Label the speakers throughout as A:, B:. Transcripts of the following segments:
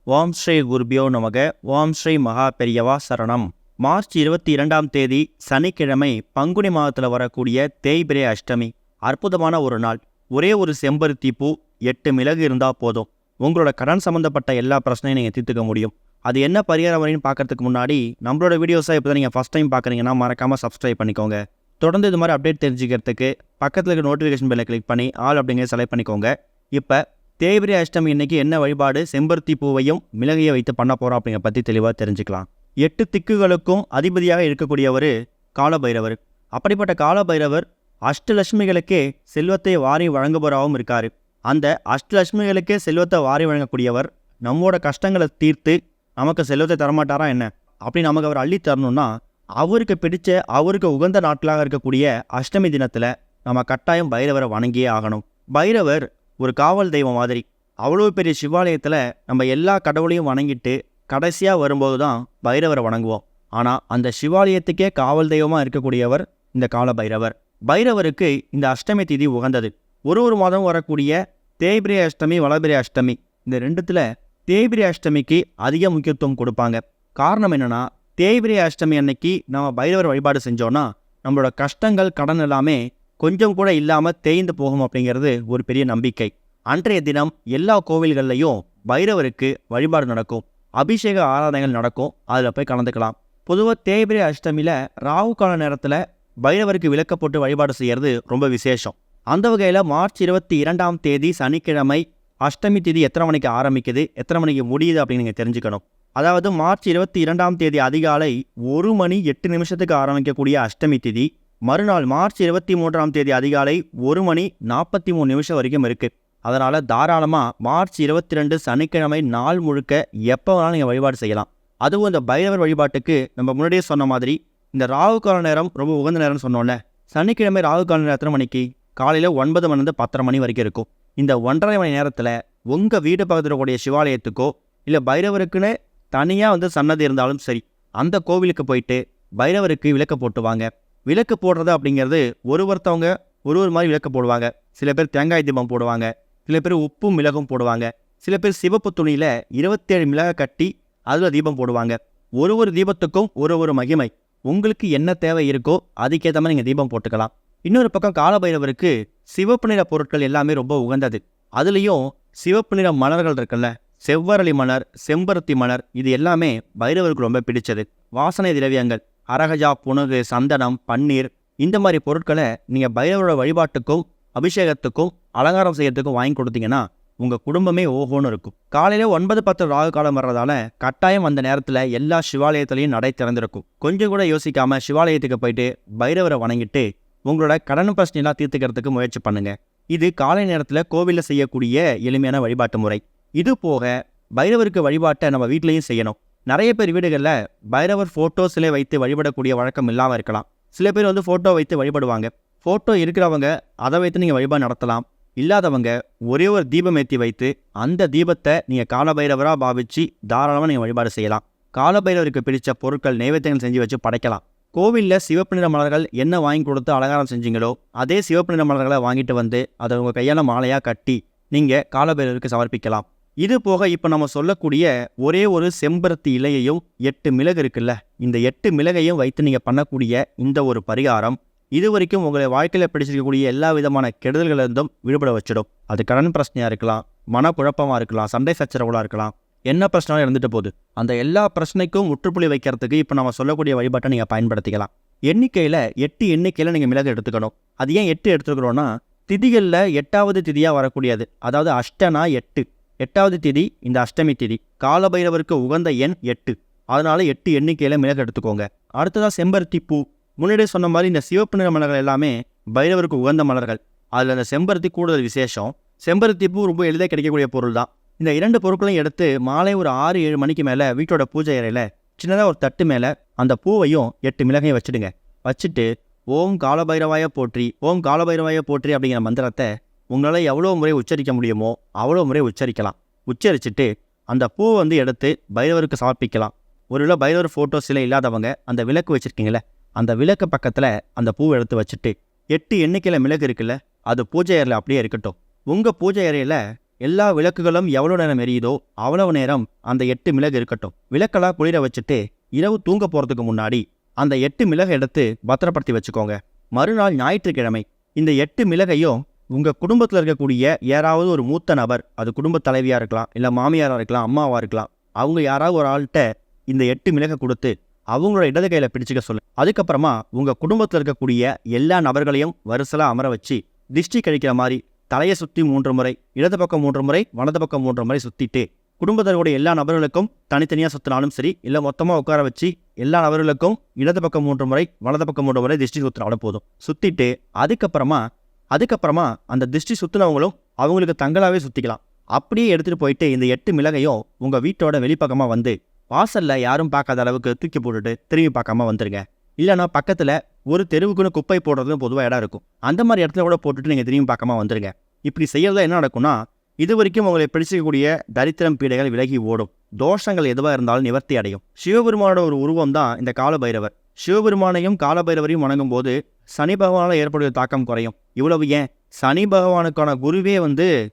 A: ஓம் ஸ்ரீ குருபியோ நமக. ஓம் ஸ்ரீ மகா பெரியவா சரணம். மார்ச் 22ஆம் தேதி சனிக்கிழமை பங்குனி மாதத்தில் வரக்கூடிய தேய்பிரை அஷ்டமி. அற்புதமான ஒரு நாள். ஒரே ஒரு செம்பருத்தி பூ 8 மிளகு இருந்தால் போதும். உங்களோட கடன் சம்மந்தப்பட்ட எல்லா பிரச்சனையும் நீங்கள் தீர்த்துக்க முடியும். அது என்ன பரிகாரம் வரையும் பார்க்கறதுக்கு முன்னாடி நம்மளோட வீடியோஸை இப்போ தான் நீங்கள் ஃபஸ்ட் டைம் பார்க்குறீங்கன்னா மறக்காமல் சப்ஸ்கிரைப் பண்ணிக்கோங்க. தொடர்ந்து இது மாதிரி அப்டேட் தெரிஞ்சுக்கிறதுக்கு பக்கத்தில் இருக்க நோட்டிஃபிகேஷன் பெல்லை கிளிக் பண்ணி ஆல் அப்படிங்கிறத செலக்ட் பண்ணிக்கோங்க. இப்போ தேய்பிரை அஷ்டமி இன்னைக்கு என்ன வழிபாடு, செம்பருத்தி பூவையும் மிளகையை வைத்து பண்ண போகிறோம் அப்படிங்கிற பற்றி தெளிவாக தெரிஞ்சுக்கலாம். 8 திக்குகளுக்கும் அதிபதியாக இருக்கக்கூடியவர் காலபைரவர். அப்படிப்பட்ட காலபைரவர் அஷ்டலட்சுமிகளுக்கே செல்வத்தை வாரி வழங்குபவராகவும் இருக்கார். அந்த அஷ்டலட்சுமிகளுக்கே செல்வத்தை வாரி வழங்கக்கூடியவர் நம்மோட கஷ்டங்களை தீர்த்து நமக்கு செல்வத்தை தரமாட்டாரா என்ன? அப்படி நமக்கு அவர் அள்ளி தரணும்னா அவருக்கு பிடிச்ச அவருக்கு உகந்த நாட்களாக இருக்கக்கூடிய அஷ்டமி தினத்தில் நம்ம கட்டாயம் பைரவரை வணங்கியே ஆகணும். பைரவர் ஒரு காவல் தெய்வம் மாதிரி. அவ்வளோ பெரிய சிவாலயத்தில் நம்ம எல்லா கடவுளையும் வணங்கிட்டு கடைசியாக வரும்போது தான் பைரவரை வணங்குவோம். ஆனால் அந்த சிவாலயத்துக்கே காவல் தெய்வமாக இருக்கக்கூடியவர் இந்த கால பைரவர். பைரவருக்கு இந்த அஷ்டமி திதி உகந்தது. ஒரு மாதம் வரக்கூடிய தேய்பிரை அஷ்டமி, வளபிரை அஷ்டமி, இந்த ரெண்டுத்தில் தேய்பிரை அஷ்டமிக்கு அதிக முக்கியத்துவம் கொடுப்பாங்க. காரணம் என்னென்னா, தேய்பிரை அஷ்டமி அன்னைக்கு நம்ம பைரவர் வழிபாடு செஞ்சோன்னா நம்மளோட கஷ்டங்கள் கடன் எல்லாமே கொஞ்சம் கூட இல்லாமல் தேய்ந்து போகும் அப்படிங்கிறது ஒரு பெரிய நம்பிக்கை. அன்றைய தினம் எல்லா கோவில்கள்லையும் பைரவருக்கு வழிபாடு நடக்கும், அபிஷேக ஆராதனைகள் நடக்கும். அதில் போய் கலந்துக்கலாம். பொதுவாக தேய்பிரை அஷ்டமியில் ராகு கால நேரத்தில் பைரவருக்கு விளக்க போட்டு வழிபாடு செய்கிறது ரொம்ப விசேஷம். அந்த வகையில் மார்ச் 22ஆம் தேதி சனிக்கிழமை அஷ்டமி திதி எத்தனை மணிக்கு ஆரம்பிக்குது, எத்தனை மணிக்கு முடியுது அப்படின்னு நீங்கள் தெரிஞ்சுக்கணும். அதாவது மார்ச் 22ஆம் தேதி அதிகாலை 1:08 ஆரம்பிக்கக்கூடிய அஷ்டமி திதி மறுநாள் மார்ச் 23ஆம் தேதி அதிகாலை 1:43 வரைக்கும் இருக்குது. அதனால் தாராளமாக மார்ச் 22 சனிக்கிழமை நாள் முழுக்க எப்போ வேணாலும் நீங்கள் வழிபாடு செய்யலாம். அதுவும் இந்த பைரவர் வழிபாட்டுக்கு நம்ம முன்னாடியே சொன்ன மாதிரி இந்த ராகு கால நேரம் ரொம்ப உகந்த நேரம்னு சொன்னோம்ல. சனிக்கிழமை ராகு கால நேரம் எத்தனை மணிக்கு? காலையில் 9 மணிலேருந்து 10:30 மணி வரைக்கும் இருக்கும். இந்த 1.5 மணி நேரத்தில் உங்கள் வீடு பக்கத்தில் இருக்கக்கூடிய சிவாலயத்துக்கோ இல்லை பைரவருக்குன்னு தனியாக சன்னதி இருந்தாலும் சரி, அந்த கோவிலுக்கு போயிட்டு பைரவருக்கு விளக்கு போட்டு வாங்க. விளக்கு போடுறது அப்படிங்கிறது ஒருத்தவங்க ஒரு மாதிரி விளக்கு போடுவாங்க. சில பேர் தேங்காய் தீபம் போடுவாங்க, சில பேர் உப்பும் மிளகும் போடுவாங்க, சில பேர் சிவப்பு துணியில் 27 மிளகை கட்டி அதில் தீபம் போடுவாங்க. ஒரு தீபத்துக்கும் ஒரு மகிமை. உங்களுக்கு என்ன தேவை இருக்கோ அதுக்கேற்ற மாதிரி நீங்கள் தீபம் போட்டுக்கலாம். இன்னொரு பக்கம் காலபைரவருக்கு சிவப்பு நிற பொருட்கள் எல்லாமே ரொம்ப உகந்தது. அதுலேயும் சிவப்பு நிற மலர்கள் இருக்குல்ல, செவ்வரளி மலர், செம்பருத்தி மலர், இது எல்லாமே பைரவருக்கு ரொம்ப பிடிச்சது. வாசனை திரவியங்கள் அரகஜா, புனுகு, சந்தனம், பன்னீர், இந்த மாதிரி பொருட்களை நீங்கள் பைரவரோட வழிபாட்டுக்கும் அபிஷேகத்துக்கும் அலங்காரம் செய்யறதுக்கும் வாங்கி கொடுத்தீங்கன்னா உங்கள் குடும்பமே ஓஹோன்னு இருக்கும். காலையில் 9:10 ராகு காலம் வர்றதால கட்டாயம் அந்த நேரத்தில் எல்லா சிவாலயத்துலையும் நடை திறந்திருக்கும். கொஞ்சம் கூட யோசிக்காமல் சிவாலயத்துக்கு போயிட்டு பைரவரை வணங்கிட்டு உங்களோட கடன் பிரச்சனைலாம் தீர்த்துக்கிறதுக்கு முயற்சி பண்ணுங்கள். இது காலை நேரத்தில் கோவிலில் செய்யக்கூடிய எளிமையான வழிபாட்டு முறை. இது போக பைரவருக்கு வழிபாட்டை நம்ம வீட்லேயும் செய்யணும். நிறைய பேர் வீடுகளில் பைரவர் ஃபோட்டோ சிலை வைத்து வழிபடக்கூடிய வழக்கம் இல்லாமல் இருக்கலாம். சில பேர் ஃபோட்டோ வைத்து வழிபடுவாங்க. ஃபோட்டோ இருக்கிறவங்க அதை வைத்து நீங்கள் வழிபாடு நடத்தலாம். இல்லாதவங்க ஒரே ஒரு தீபம் ஏற்றி வைத்து அந்த தீபத்தை நீங்கள் காலபைரவராக பாவித்து தாராளமாக நீங்கள் வழிபாடு செய்யலாம். காலபைரவருக்கு பிடிச்ச பொருட்கள் நைவேத்தியங்கள் செஞ்சு வச்சு படைக்கலாம். கோவிலில் சிவப்பு நிற மலர்கள் என்ன வாங்கி கொடுத்து அலங்காரம் செஞ்சீங்களோ அதே சிவப்பு நிற மலர்களை வாங்கிட்டு அதை உங்கள் கையால் மாலையாக கட்டி நீங்கள் காலபைரவருக்கு சமர்ப்பிக்கலாம். இது போக இப்போ நம்ம சொல்லக்கூடிய ஒரே ஒரு செம்பருத்தி இலையையும் 8 மிளகு இருக்குல்ல, இந்த 8 மிளகையும் வைத்து நீங்கள் பண்ணக்கூடிய இந்த ஒரு பரிகாரம் இது வரைக்கும் உங்களை வாழ்க்கையில் பிடிச்சிருக்கக்கூடிய எல்லா விதமான கெடுதல்களிலிருந்தும் விடுபட வச்சிடும். அது கடன் பிரச்சனையாக இருக்கலாம், மனக்குழப்பமாக இருக்கலாம், சண்டை சச்சரவுகளாக இருக்கலாம், என்ன பிரச்சனையும் இருந்துட்டு போகுது. அந்த எல்லா பிரச்சனைக்கும் முற்றுப்புள்ளி வைக்கிறதுக்கு இப்போ நம்ம சொல்லக்கூடிய வழிபாட்டை நீங்கள் பயன்படுத்திக்கலாம். எண்ணிக்கையில் 8 எண்ணிக்கையில் நீங்கள் மிளகு எடுத்துக்கணும். அது ஏன் 8 எடுத்துக்கிறோன்னா, திதிகளில் 8வது திதியாக வரக்கூடியது. அதாவது அஷ்டனா 8, 8வது திதி இந்த அஷ்டமி திதி. காலபைரவருக்கு உகந்த எண் 8, அதனால 8 எண்ணிக்கையில் மிளகு எடுத்துக்கோங்க. அடுத்ததாக செம்பருத்தி பூ. முன்னாடியே சொன்ன மாதிரி இந்த சிவப்பு நிற மலர்கள் எல்லாமே பைரவருக்கு உகந்த மலர்கள். அதில் அந்த செம்பருத்தி கூடுதல் விசேஷம். செம்பருத்தி பூ ரொம்ப எளிதாக கிடைக்கக்கூடிய பொருள் தான். இந்த 2 பொருட்களையும் எடுத்து மாலை ஒரு 6-7 மணிக்கு மேலே வீட்டோட பூஜை அறையில் சின்னதாக ஒரு தட்டு மேலே அந்த பூவையும் 8 மிளகையும் வச்சுடுங்க. வச்சுட்டு ஓம் காலபைரவாய போற்றி, ஓம் காலபைரவாய போற்றி அப்படிங்கிற மந்திரத்தை உங்களால் எவ்வளோ முறை உச்சரிக்க முடியுமோ அவ்வளோ முறை உச்சரிக்கலாம். உச்சரிச்சுட்டு அந்த பூவை எடுத்து பைரவருக்கு சமர்ப்பிக்கலாம். ஒருவேளை பைரவர் ஃபோட்டோ சிலை இல்லாதவங்க அந்த விளக்கு வச்சுருக்கீங்களே, அந்த விளக்கு பக்கத்தில் அந்த பூவை எடுத்து வச்சுட்டு 8 எண்ணிக்கையில் மிளகு இருக்குல்ல, அது பூஜை அறையில் அப்படியே இருக்கட்டும். உங்கள் பூஜை அறையில் எல்லா விளக்குகளும் எவ்வளோ நேரம் எரியுதோ அவ்வளவு நேரம் அந்த 8 மிளகு இருக்கட்டும். விளக்கெல்லாம் குளிர வச்சுட்டு இரவு தூங்க போகிறதுக்கு முன்னாடி அந்த 8 மிளகை எடுத்து பத்திரப்படுத்தி வச்சுக்கோங்க. மறுநாள் ஞாயிற்றுக்கிழமை இந்த 8 மிளகையும் உங்கள் குடும்பத்தில் இருக்கக்கூடிய யாராவது ஒரு மூத்த நபர், அது குடும்பத் தலைவியாக இருக்கலாம், இல்லை மாமியாராக இருக்கலாம், அம்மாவாக இருக்கலாம், அவங்க யாராவது ஒரு ஆள்கிட்ட இந்த 8 மிளகை கொடுத்து அவங்களோட இடது கையில் பிடிச்சிக்க சொல்லு. அதுக்கப்புறமா உங்கள் குடும்பத்தில் இருக்கக்கூடிய எல்லா நபர்களையும் வரிசலாக அமர வச்சு திஷ்டி கழிக்கிற மாதிரி தலையை சுற்றி 3 முறை, இடது பக்கம் 3 முறை, வலது பக்கம் 3 முறை சுற்றிட்டு குடும்பத்தினுடைய எல்லா நபர்களுக்கும் தனித்தனியாக சுற்றினாலும் சரி, இல்லை மொத்தமாக உட்கார வச்சு எல்லா நபர்களுக்கும் இடது பக்கம் 3 முறை, வலது பக்கம் 3 முறை திஷ்டி சுற்றினாலும் போதும். சுற்றிட்டு அதுக்கப்புறமா அந்த திஷ்டி சுற்றினவங்களும் அவங்களுக்கு தங்களாகவே சுற்றிக்கலாம். அப்படியே எடுத்துகிட்டு போயிட்டு இந்த 8 மிளகையும் உங்கள் வீட்டோட வெளிப்பக்கமாக வந்து வாசலில் யாரும் பார்க்காத அளவுக்கு தூக்கி போட்டுட்டு திரும்பி பார்க்காம வந்துருங்க. இல்லைனா பக்கத்தில் ஒரு தெருவுக்குன்னு குப்பை போடுறதுன்னு பொதுவாக இடம் இருக்கும், அந்த மாதிரி இடத்துல கூட போட்டுட்டு நீங்கள் திரும்பி பார்க்காம வந்துருங்க. இப்படி செய்யறதா என்ன நடக்கும்னா, இது வரைக்கும் உங்களை பிடிச்சிக்கக்கூடிய தரித்திரம் பீடைகள் விலகி ஓடும், தோஷங்கள் எதுவாக இருந்தாலும் நிவர்த்தி அடையும். சிவபெருமானோட ஒரு உருவம் தான் இந்த காலபைரவர். சிவபெருமானையும் காலபைரவரையும் வணங்கும் போது சனி பகவானால் ஏற்படுகிற தாக்கம் குறையும். இவ்வளவு ஏன், சனி பகவானுக்கான குருவே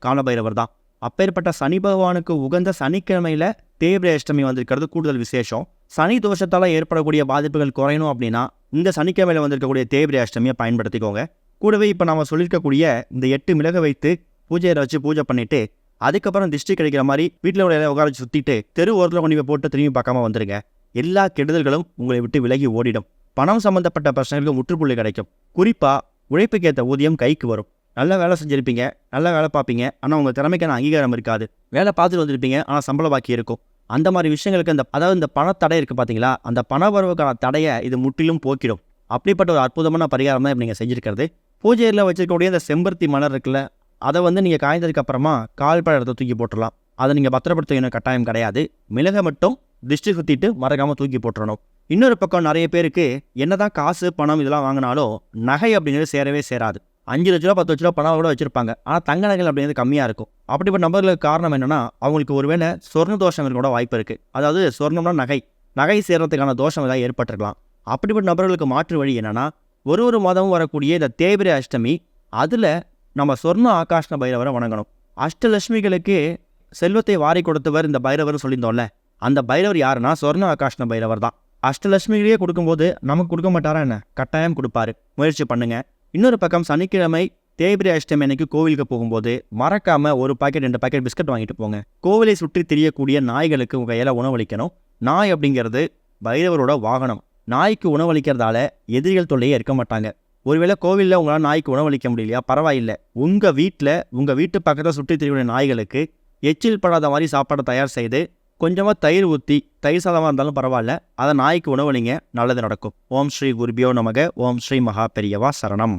A: காலபைரவர் தான். அப்பேற்பட்ட சனி பகவானுக்கு உகந்த சனிக்கிழமையில தேய்பிரை அஷ்டமி வந்திருக்கிறது கூடுதல் விசேஷம். சனி தோஷத்தால் ஏற்படக்கூடிய பாதிப்புகள் குறையணும் அப்படின்னா இந்த சனிக்கிழமையில வந்திருக்கக்கூடிய தேய்பிரை அஷ்டமியை பயன்படுத்திக்கோங்க. கூடவே இப்போ நம்ம சொல்லியிருக்கக்கூடிய இந்த 8 மிளகை வைத்து பூஜையை வச்சு பூஜை பண்ணிட்டு அதுக்கப்புறம் திஷ்டி கிடைக்கிற மாதிரி வீட்டில் உள்ள உட்கார வச்சு சுற்றிட்டு தெரு ஓரத்தில் கொண்டு போய் போட்டு திரும்பி பார்க்காம வந்துருங்க. எல்லா கெடுதல்களும் உங்களை விட்டு விலகி ஓடிடும். பணம் சம்பந்தப்பட்ட பிரச்சனைகளுக்கு முற்றுப்புள்ளி கிடைக்கும். குறிப்பாக உழைப்புக்கேற்ற ஊதியம் கைக்கு வரும். நல்ல வேலை செஞ்சுருப்பீங்க, நல்ல வேலை பார்ப்பீங்க, ஆனால் உங்கள் திறமைக்கான அங்கீகாரம் இருக்காது. வேலை பார்த்துட்டு வந்திருப்பீங்க, ஆனால் சம்பள பாக்கி இருக்கும். அந்த மாதிரி விஷயங்களுக்கு இந்த பணத்தடை இருக்குது பார்த்தீங்களா, அந்த பண வரவுக்கான தடையை இது முற்றிலும் போக்கிடும். அப்படிப்பட்ட ஒரு அற்புதமான பரிகாரம் தான் நீங்கள் செஞ்சுருக்கிறது. பூஜையில் வச்சிருக்கக்கூடிய இந்த செம்பருத்தி மலர் இருக்குல்ல, அதை நீங்கள் காய்ந்ததுக்கு அப்புறமா கால்பழ இடத்த தூக்கி போட்டுடலாம். அதை நீங்கள் பத்திரப்படுத்த கட்டாயம் கிடையாது. மிளகை மட்டும் திஷ்டி சுற்றிட்டு மறக்காமல் தூக்கி போட்டுறணும். இன்னொரு பக்கம் நிறைய பேருக்கு என்னதான் காசு பணம் இதெல்லாம் வாங்கினாலும் நகை அப்படிங்கிறது சேரவே சேராது. 5 லட்ச ரூபா 10 லட்ச ரூபா பணம் கூட வச்சிருப்பாங்க, ஆனால் தங்க நகைகள் அப்படிங்கிறது கம்மியாக இருக்கும். அப்படிப்பட்ட நபர்களுக்கு காரணம் என்னன்னா, அவங்களுக்கு ஒருவேளை சொர்ண தோஷங்கள் கூட வாய்ப்பு இருக்குது. அதாவது சொர்ணம்னா நகை சேர்றதுக்கான தோஷம் ஏதாவது ஏற்பட்டிருக்கலாம். அப்படிப்பட்ட நபர்களுக்கு மாற்று வழி என்னன்னா, ஒரு மாதமும் வரக்கூடிய இந்த தேய்பிரை அஷ்டமி, அதில் நம்ம சொர்ண ஆகாஷ்ண பைரவரை வணங்கணும். அஷ்டலட்சுமிகளுக்கு செல்வத்தை வாரி கொடுத்தவர் இந்த பைரவர் சொல்லியிருந்தோம்ல, அந்த பைரவர் யாருன்னா சொர்ண ஆகாஷ்ண பைரவர் தான். அஷ்டலட்சுமிகளையே கொடுக்கும்போது நமக்கு கொடுக்க மாட்டாரா என்ன? கட்டாயம் கொடுப்பாரு, முயற்சி பண்ணுங்க. இன்னொரு பக்கம் சனிக்கிழமை தேய்பிரை அஷ்டமி அன்னைக்கு கோவிலுக்கு போகும்போது மறக்காம 1 பாக்கெட் 2 பாக்கெட் பிஸ்கட் வாங்கிட்டு போங்க. கோவிலை சுற்றி திரியக்கூடிய நாய்களுக்கு உங்கள் கையில் உணவளிக்கணும். நாய் அப்படிங்கிறது பைரவரோட வாகனம். நாய்க்கு உணவளிக்கிறதால எதிரிகள் தொல்லையே இருக்க மாட்டாங்க. ஒருவேளை கோவிலில் உங்களால் நாய்க்கு உணவளிக்க முடியலையா, பரவாயில்லை, உங்கள் வீட்டு பக்கத்தில் சுற்றி திரியக்கூடிய நாய்களுக்கு எச்சில் படாத மாதிரி சாப்பாடை தயார் செய்து கொஞ்சமாக தயிர் ஊற்றி, தயிர் சாதமாக இருந்தாலும் பரவாயில்ல, அதை நாய்க்கு உணவளிங்க, நல்லது நடக்கும். ஓம் ஸ்ரீ குருபியோ நமக. ஓம் ஸ்ரீ மகா பெரியவா சரணம்.